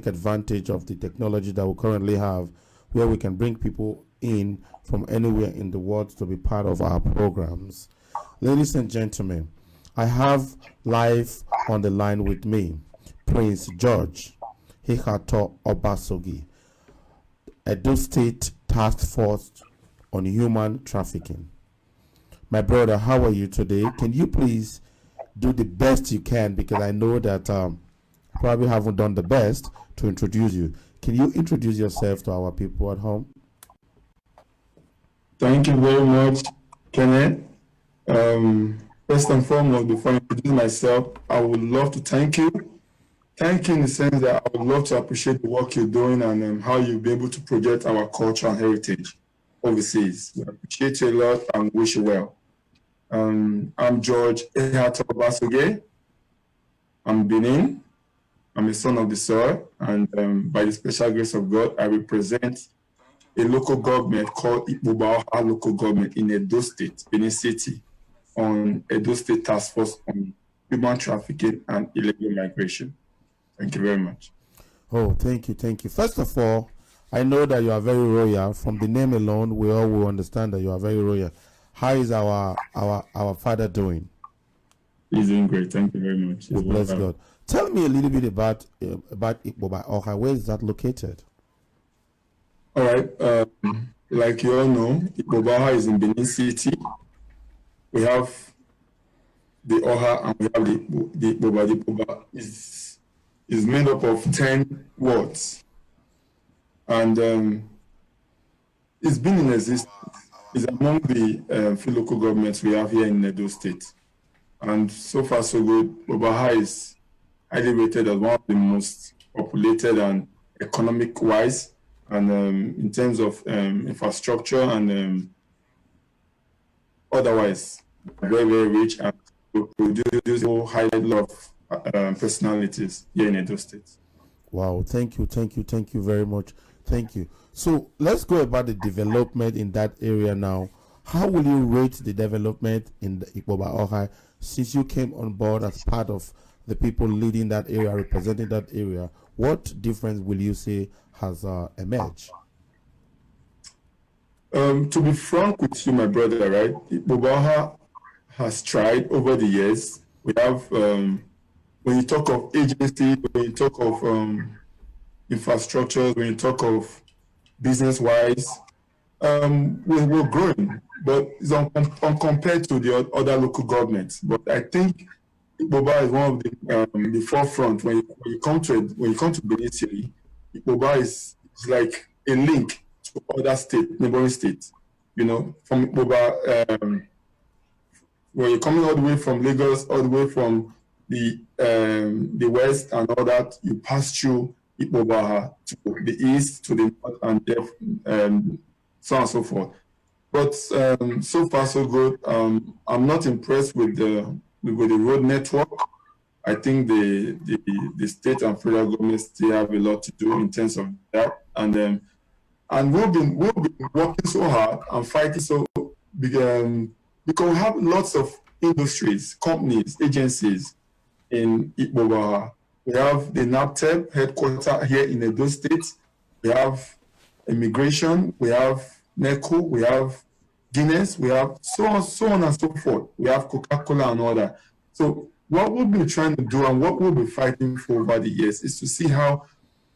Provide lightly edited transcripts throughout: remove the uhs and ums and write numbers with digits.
take advantage of the technology that we currently have, where we can bring people in from anywhere in the world to be part of our programs. Ladies and gentlemen, I have live on the line with me Prince George Hikato Obasogi, Edo State Task Force on Human Trafficking. My brother, how are you today? Can you please do the best you can, because I know that probably haven't done the best to introduce you. Can you introduce yourself to our people at home? Thank you very much, Kenneth. First and foremost, before I introduce myself, I would love to thank you. Thank you in the sense that I would love to appreciate the work you're doing and how you'll be able to project our culture and heritage overseas. We appreciate you a lot and wish you well. I'm George Ehato Obasoge. I'm Benin. I'm a son of the soil, and by the special grace of God, I represent a local government called Ikpoba Local Government in Edo State, Benin City, on Edo State Task Force on Human Trafficking and Illegal Migration. Thank you very much. Oh, thank you, thank you. First of all, I know that you are very royal. From the name alone, we all will understand that you are very royal. How is our father doing? He's doing great. Thank you very much. Bless God. Tell me a little bit about Ikpoba Oha. Where is that located? All right. Like you all know, Ikpoba Oha is in Benin City. We have the Oha and we have the Ikpoba. The Ikpoba is made up of 10 wards, and it's been in existence. It's among the few local governments we have here in Edo State. And so far, so good. Obaha is highly rated as one of the most populated and economic-wise, and in terms of infrastructure and otherwise, very, very rich, and produce a high level of personalities here in Edo State. Wow, thank you very much. Thank you. So let's go about the development in that area now. How will you rate the development in the Ikpoba Oha since you came on board as part of the people leading that area, representing that area? What difference will you say has emerged? To be frank with you, my brother, right? Ikpoba Oha has tried over the years. We have, when you talk of agency, when you talk of infrastructure, when you talk of business-wise, we're growing, but it's compared to the other local governments. But I think Ikpoba is one of the forefront when you come to Benin City. Ikpoba is like a link to other neighboring states. You know, from Ikpoba, when you're coming all the way from Lagos, all the way from the west and all that, you pass through Ikpoba to the east, to the north, and so on and so forth. But so far so good. I'm not impressed with the road network. I think the state and federal government still have a lot to do in terms of that, and we've been working so hard and fighting so because we have lots of industries, companies, agencies in Ikpoba. We have the NAPTEP headquarters here in Edo State. We have immigration. We have NECO. We have Guinness. We have so on and so forth. We have Coca-Cola and all that. So what we'll be trying to do and what we'll be fighting for over the years is to see how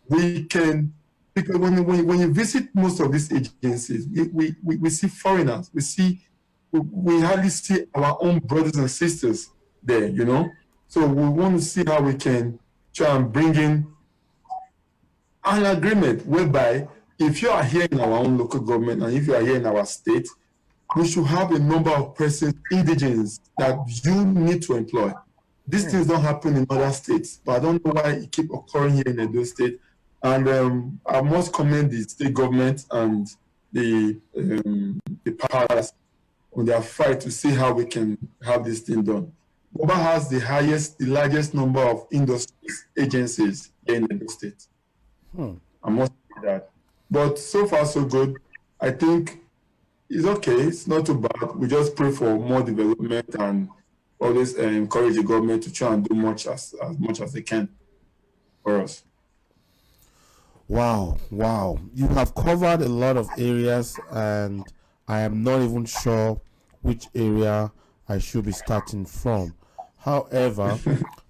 we can, because when you visit most of these agencies, we see foreigners. We hardly see our own brothers and sisters there, you know. So we want to see how we can try and bring in an agreement whereby if you are here in our own local government and if you are here in our state, we should have a number of persons, indigenous, that you need to employ. These things don't happen in other states, but I don't know why it keeps occurring here in Edo State. And I must commend the state government and the powers on their fight to see how we can have this thing done. Boba has the largest number of industries, agencies here in Edo State. I must say that. But so far, so good. I think it's okay. It's not too bad. We just pray for more development and always encourage the government to try and do as much as they can for us. Wow, wow. You have covered a lot of areas, and I am not even sure which area I should be starting from. However,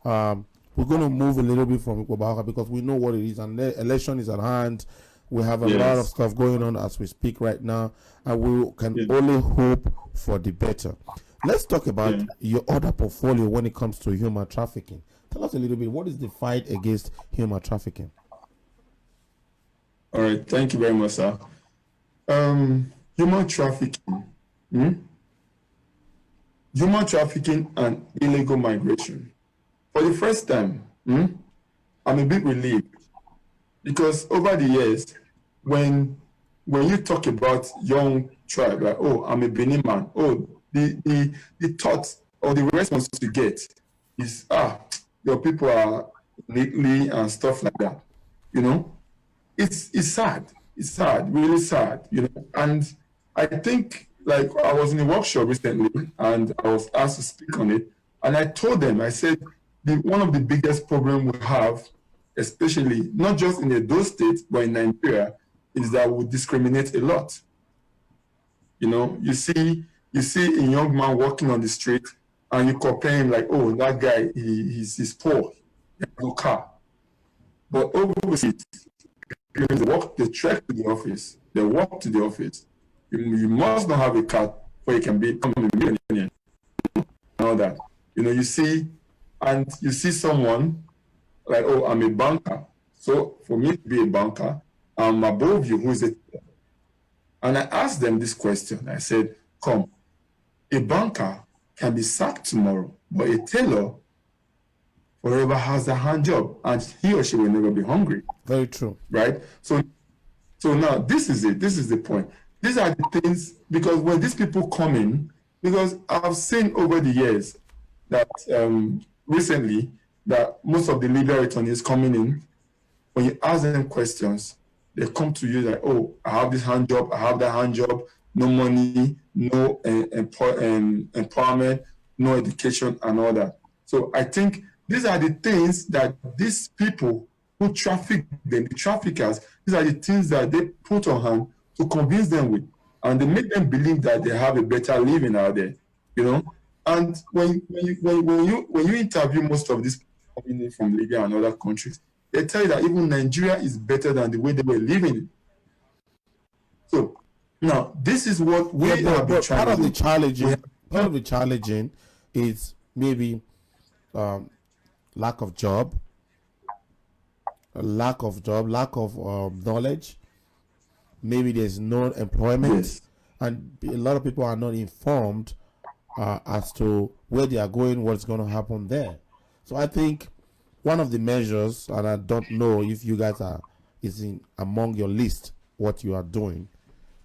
we're going to move a little bit from Ikwabaka because we know what it is, and the election is at hand. We have a lot of Yes. stuff going on as we speak right now, and we can Yeah. only hope for the better. Let's talk about Yeah. your other portfolio when it comes to human trafficking. Tell us a little bit, what is the fight against human trafficking? All right. Thank you very much, sir. Human trafficking. Hmm? Human trafficking and illegal migration. For the first time, I'm a bit relieved because over the years, when you talk about young tribe, like, oh, I'm a Benin man, oh, the thought or the response you get is, your people are neatly and stuff like that. You know, it's sad. It's sad, really sad. You know, and I think like I was in a workshop recently and I was asked to speak on it, and I told them, I said, one of the biggest problems we have, especially not just in Edo State but in Nigeria, is that we discriminate a lot. You know, you see a young man walking on the street and you compare him like, oh, that guy, he's poor, he has no car. But overseas, they trek to the office, they walk to the office. You must not have a car before you can become a millionaire. And all that. You know, you see someone like, oh, I'm a banker. So for me to be a banker, I'm above you, who is it? And I asked them this question. I said, come, a banker can be sacked tomorrow, but a tailor forever has a hand job and he or she will never be hungry. Very true. Right? So now this is it. This is the point. These are the things, because when these people come in, because I've seen over the years that recently that most of the legal attorneys coming in, when you ask them questions, they come to you like, oh, I have this hand job, I have that hand job, no money, no empowerment, no education, and all that. So I think these are the things that these people who traffic them, the traffickers, these are the things that they put on hand to convince them with, and they make them believe that they have a better living out there, you know. And when you interview most of these people coming in from Libya and other countries, they tell you that even Nigeria is better than the way they were living. So now this is what we have been trying part to of the do. challenging is maybe lack of job, lack of knowledge. Maybe there's no employment, Yes. and a lot of people are not informed as to where they are going, what's going to happen there. So I think one of the measures, and I don't know if you guys is in among your list what you are doing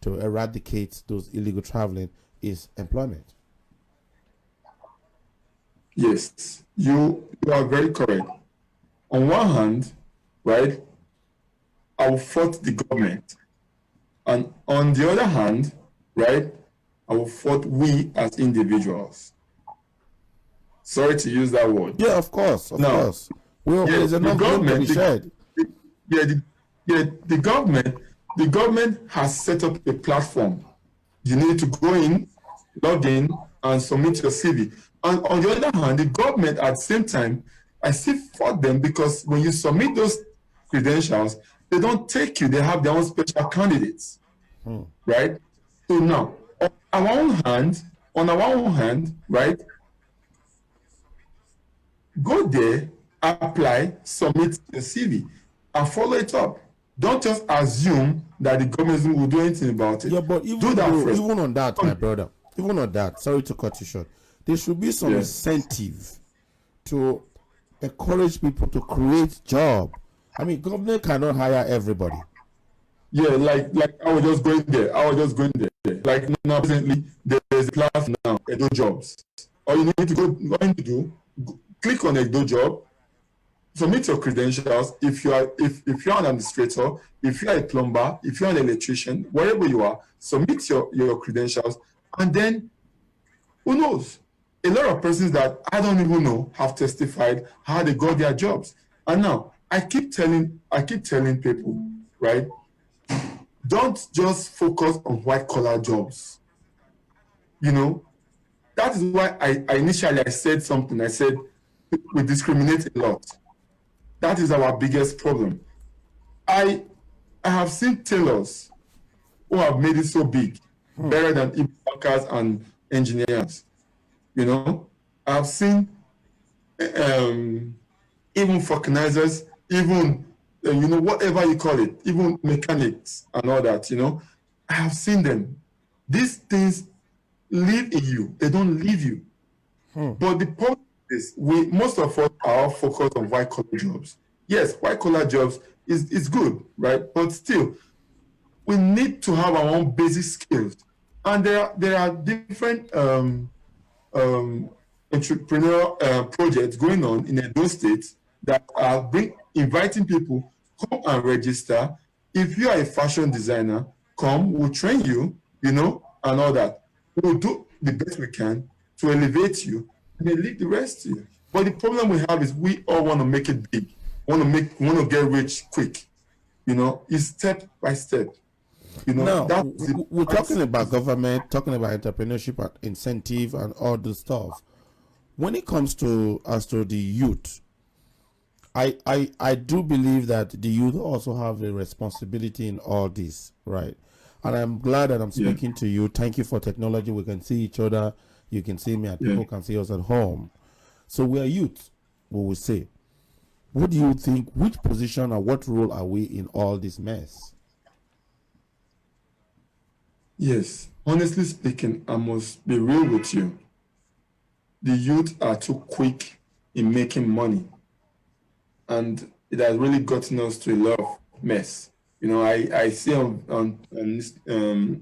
to eradicate those illegal traveling, is employment. Yes, you are very correct. On one hand, right, I will fault the government, and on the other hand, right, I will fault we as individuals. Sorry to use that word. Yeah, of course, Now, Well, yeah, there's the enough blame to be government, shared. yeah, the government has set up a platform. You need to go in, log in, and submit your CV. And on the other hand, the government at the same time, I still fault them because when you submit those credentials, they don't take you. They have their own special candidates, right? So now, on our own hand, right? Go there, apply, submit the CV, and follow it up. Don't just assume that the government will do anything about it. Yeah, but do that first. even on that, my brother, even on that, sorry to cut you short, there should be some incentive to encourage people to create job. I mean, government cannot hire everybody. Yeah, like I was just going there. Like now, presently, there's a platform now, Edo Jobs. All you need to do, click on Edo Job, submit your credentials. If you're an administrator, if you're a plumber, if you're an electrician, wherever you are, submit your credentials, and then who knows? A lot of persons that I don't even know have testified how they got their jobs. And now I keep telling people, right? Don't just focus on white collar jobs. You know, that is why I initially I said something. I said we discriminate a lot. That is our biggest problem. I I have seen tailors who have made it so big, better than even workers and engineers. You know, I've seen um, even vulcanizers, even whatever you call it, even mechanics and all that. You know, I have seen them. These things live in you; they don't leave you. But the problem is, we most of us are focused on white collar jobs. Yes, white collar jobs is good, right? But still, we need to have our own basic skills, and there are different um, entrepreneurial projects going on in those states that are inviting people come and register. If you are a fashion designer, come, we'll train you, and all that. We'll do the best we can to elevate you and then leave the rest to you. But the problem we have is we all want to make it big, want to get rich quick. It's step by step. Now, That's the we're talking about government, talking about entrepreneurship and incentive and all this stuff. When it comes to as to the youth, I do believe that the youth also have a responsibility in all this, right? And I'm glad that I'm Yeah. speaking to you. Thank you for technology. We can see each other. You can see me, and Yeah. people can see us at home. So we are youth, we will say. What do you think? Which position or what role are we in all this mess? Yes, honestly speaking, I must be real with you. The youth are too quick in making money, and it has really gotten us to a lot of mess. I see on this,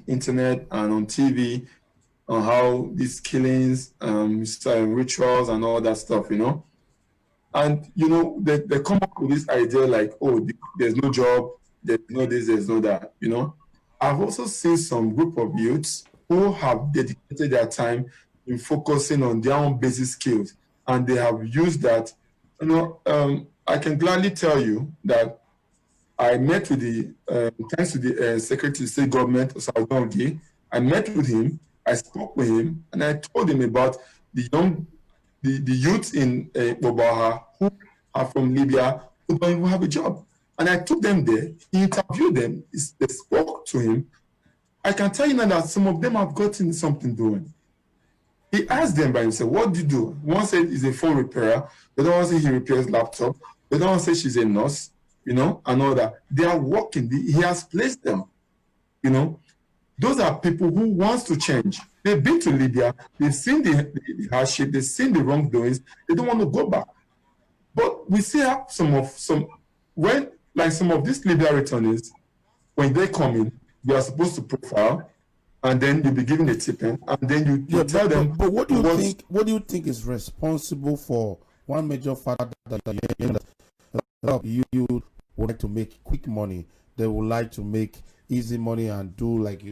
internet and on TV on how these killings, rituals, and all that stuff. And they come up with this idea like, oh, there's no job, there's no this, there's no that. I've also seen some group of youths who have dedicated their time in focusing on their own basic skills, and they have used that. I can gladly tell you that I met with thanks to the Secretary of State Government, Osawongi. I met with him, I spoke with him, and I told him about the youth in Bobaha who are from Libya who don't even have a job. And I took them there, he interviewed them, they spoke to him. I can tell you now that some of them have gotten something doing. He asked them by himself, what do you do? One said he's a phone repairer, the other one said he repairs laptop, the other one said she's a nurse, and all that. They are working, he has placed them, Those are people who wants to change. They've been to Libya, they've seen the hardship, they've seen the wrongdoings, they don't want to go back. But we see how some of these Libya returnees, when they come in, you are supposed to profile, and then you'll be given a tipping, and then you Yeah, tell them. but what do you think? What do you think is responsible for one major factor that you would like to make quick money? They would like to make easy money and do like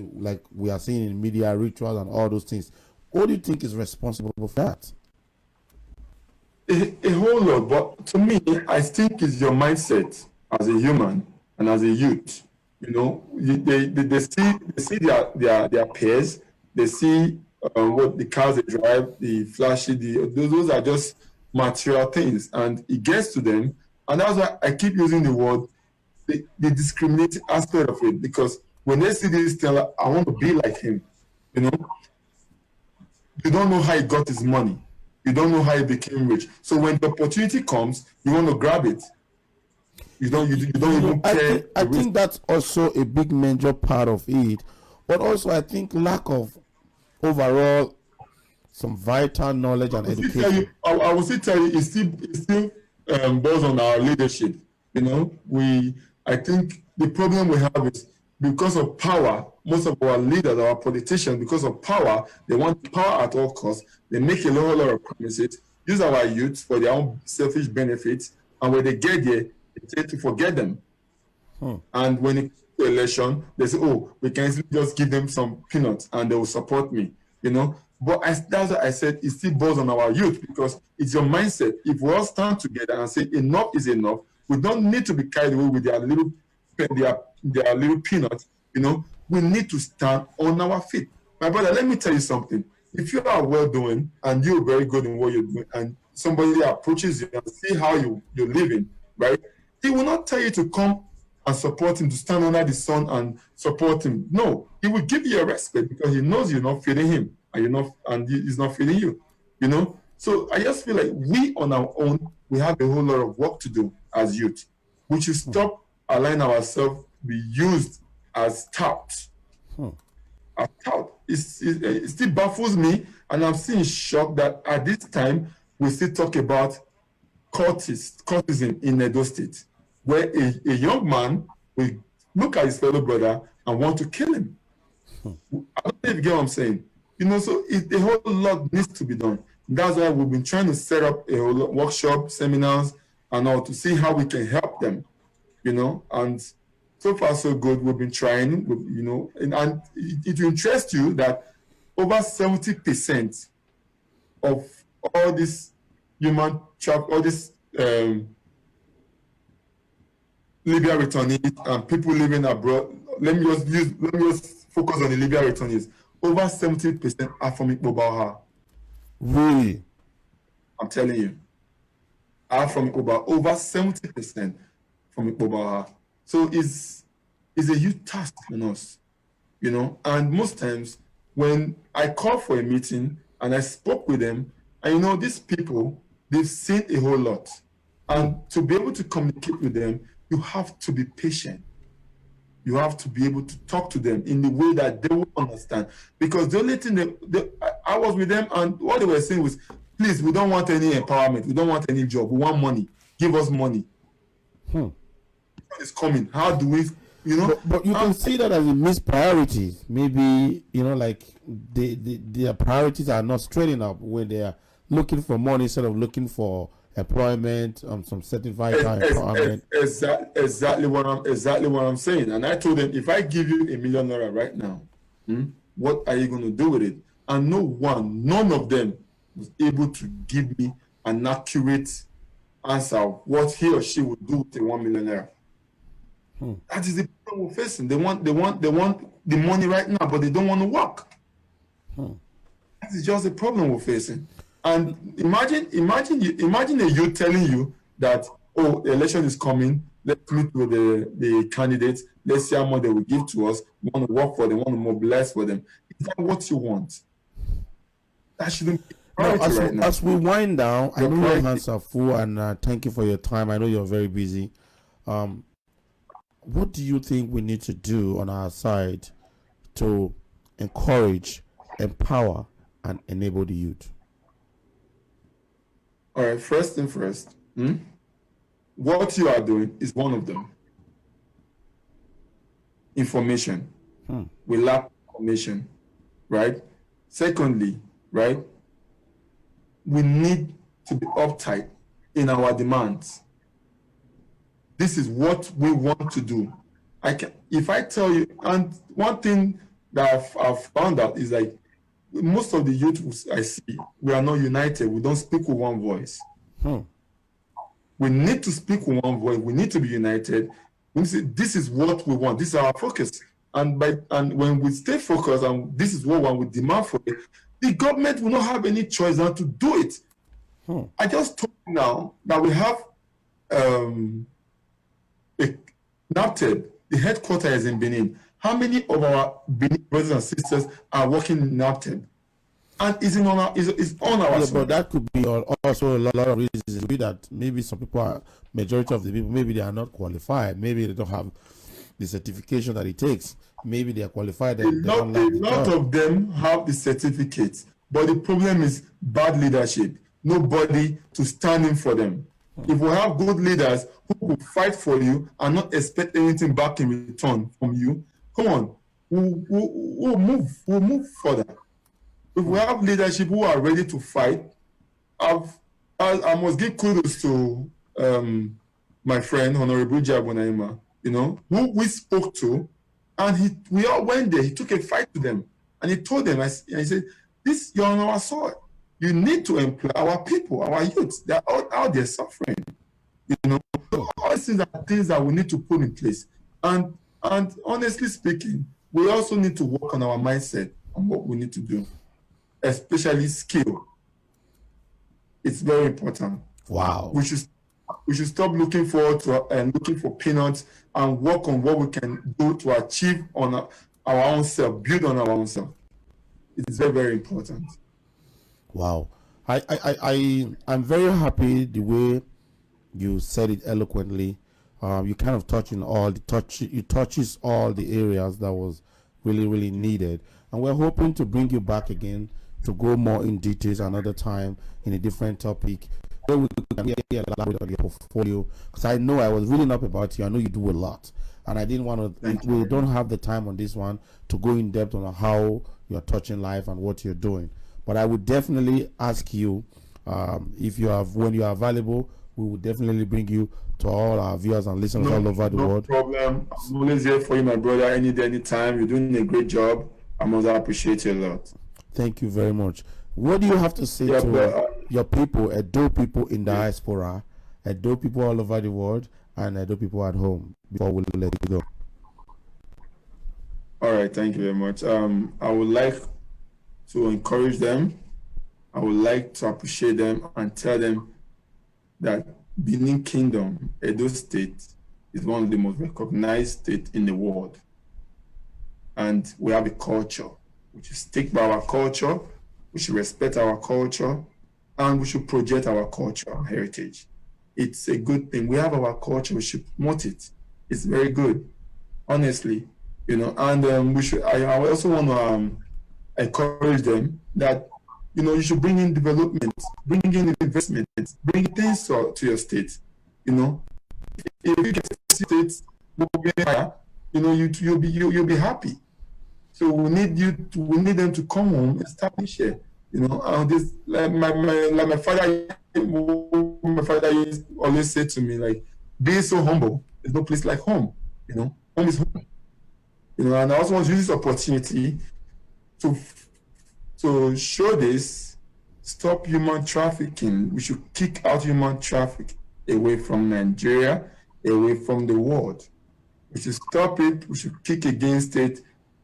we are seeing in media rituals and all those things. What do you think is responsible for that? A whole lot, but to me, I think it's your mindset as a human and as a youth. They see their peers, they see what the cars they drive, the flashy, those are just material things, and it gets to them, and that's why I keep using the word the discriminating aspect of it, because when they see this teller, I want to be like him. You don't know how he got his money. You don't know how he became rich. So when the opportunity comes, you want to grab it. You don't even care. I think that's also a big major part of it, but also I think lack of overall some vital knowledge and education. I will still tell you, it still boils on our leadership. I think the problem we have is because of power. Most of our leaders, our politicians, because of power, they want power at all costs. They make a lot of promises, use our youth for their own selfish benefits, and when they get there, they tend to forget them. And when it comes to election, they say, "Oh, we can just give them some peanuts, and they will support me." But that's what I said. It still boils on our youth, because it's your mindset. If we all stand together and say enough is enough, we don't need to be carried away with their little they are little peanuts, we need to stand on our feet. My brother, let me tell you something. If you are well doing and you're very good in what you're doing, and somebody approaches you and see how you're living, right? He will not tell you to come and support him, to stand under the sun and support him. No, he will give you a respect because he knows you're not feeding him and he's not feeding you. So I just feel like we on our own, we have a whole lot of work to do as youth. We should stop allowing ourselves to be used as touts. As tout. It still baffles me, and I'm still in shock that at this time we still talk about cultism in Edo State, where a young man will look at his fellow brother and want to kill him. I don't know if you get what I'm saying. So a whole lot needs to be done. That's why we've been trying to set up a whole workshop, seminars, and all to see how we can help them. And so far so good. We've been trying, and it will interest you that over 70% of all this all this Libya returnees and people living abroad. Let me just focus on the Libya returnees. Over 70% are from Ikpobaha. Really? I'm telling you. Are from Ikpobaha. Over 70% from Ikpobaha. So it's a huge task on us, And most times when I call for a meeting and I spoke with them, and these people, they've seen a whole lot. And to be able to communicate with them, you have to be patient. You have to be able to talk to them in the way that they will understand. Because the only thing I was with them, and what they were saying was, please, we don't want any empowerment. We don't want any job. We want money. Give us money. It's coming. How do we, But you can see that as a missed priorities. Maybe, like their priorities are not straight enough when they are looking for money instead of looking for employment, some certified empowerment. Exactly what I'm saying. And I told them, if I give you $1 million right now, what are you going to do with it? And none of them was able to give me an accurate answer of what he or she would do with the $1 million. That is the problem we're facing. They want the money right now, but they don't want to work. That is just the problem we're facing. And imagine a youth telling you that, the election is coming, let's meet with the candidates, let's see how much they will give to us, we want to work for them, we want to mobilize for them. Is that what you want? That shouldn't be right now. As we wind down, I know your hands are full, and thank you for your time. I know you're very busy. What do you think we need to do on our side to encourage, empower, and enable the youth? All right, first thing first, what you are doing is one of them. Information. We lack information, right? Secondly, right, we need to be uptight in our demands. This is what we want to do. If I tell you, and one thing that I've found out is like, most of the youth I see, we are not united. We don't speak with one voice. We need to speak with one voice. We need to be united. We say, this is what we want. This is our focus. And when we stay focused, and this is what we demand for it, the government will not have any choice than to do it. I just told you now that we have NAPTED, the headquarters is in Benin. How many of our Benin brothers and sisters are working in NAPTED? And it's on our side. But that could be also a lot of reasons. That maybe some people majority of the people, maybe they are not qualified. Maybe they don't have the certification that it takes. Maybe they are qualified. A lot of them have the certificates. But the problem is bad leadership. Nobody to stand in for them. If we have good leaders who will fight for you and not expect anything back in return from you, come on, we'll move further. If we have leadership who are ready to fight, I must give kudos to my friend Honorable Jabonaima, who we spoke to, and we all went there. He took a fight to them, and he told them, and he said, you're on our soil. You need to employ our people, our youth. They're out there suffering. All these things are things that we need to put in place. And honestly speaking, we also need to work on our mindset on what we need to do, especially skill. It's very important. Wow. We should stop looking forward to and looking for peanuts and work on what we can do to achieve on our own self, build on our own self. It's very, very important. Wow. I'm very happy the way you said it eloquently. You kind of touching all you touches all the areas that was really, really needed. And we're hoping to bring you back again to go more in details another time in a different topic. Where we can elaborate on your portfolio. Because I know I was reading up about you. I know you do a lot. And I didn't want to, we don't have the time on this one to go in depth on how you're touching life and what you're doing. But I would definitely ask you if you have, when you are available, we will definitely bring you to all our viewers and listeners all over the world. No problem. I'm always here for you, my brother. Any day, anytime. You're doing a great job. I must appreciate you a lot. Thank you very much. What do you have to say to your people, Edo people in diaspora, Edo people all over the world, and Edo people at home before we let you go? All right, thank you very much. I would like to encourage them. I would like to appreciate them and tell them that Benin Kingdom, Edo State, is one of the most recognized states in the world. And we have a culture. We should stick by our culture, we should respect our culture, and we should project our culture and heritage. It's a good thing. We have our culture, we should promote it. It's very good, honestly. You know, and we should. I also want to encourage them that, you know, you should bring in development, bring in investment, bring things to your state. You know, if you get states moving higher, you know, you'll be happy. So we need them to come home and establish here. You know, this like my father always said to me, like, being so humble, there's no place like home. You know, home is home. You know, and I also want to use this opportunity to show this, stop human trafficking. We should kick out human trafficking away from Nigeria, away from the world. We should stop it. We should kick against it.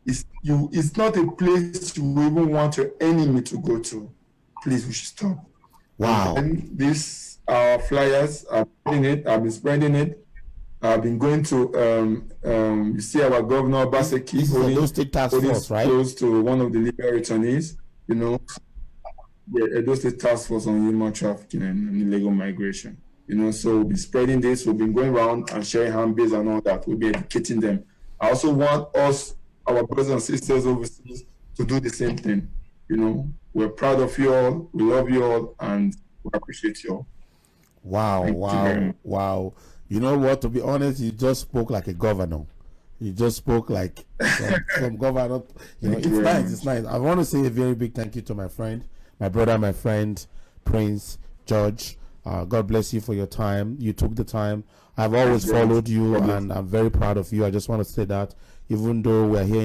It's not a place you even want your enemy to go to. Please, we should stop. Wow. And these flyers, I've been spreading it. I've been going to, you see our governor, Baseki, Edo State Task Force, right? Close to one of the legal returnees, you know, the Edo State Task Force on Human Trafficking and Illegal Migration. You know, so we'll be spreading this. We've been going around and sharing handbills and all that. We'll be educating them. I also want our brothers and sisters overseas, to do the same thing. You know, we're proud of you all. We love you all, and we appreciate you all. Wow. You know what? To be honest, you just spoke like a governor. You just spoke like some governor. You know, it's nice. I want to say a very big thank you to my friend, my brother, my friend, Prince George. God bless you for your time. You took the time. I've always followed you, and I'm very proud of you. I just want to say that, even though we're here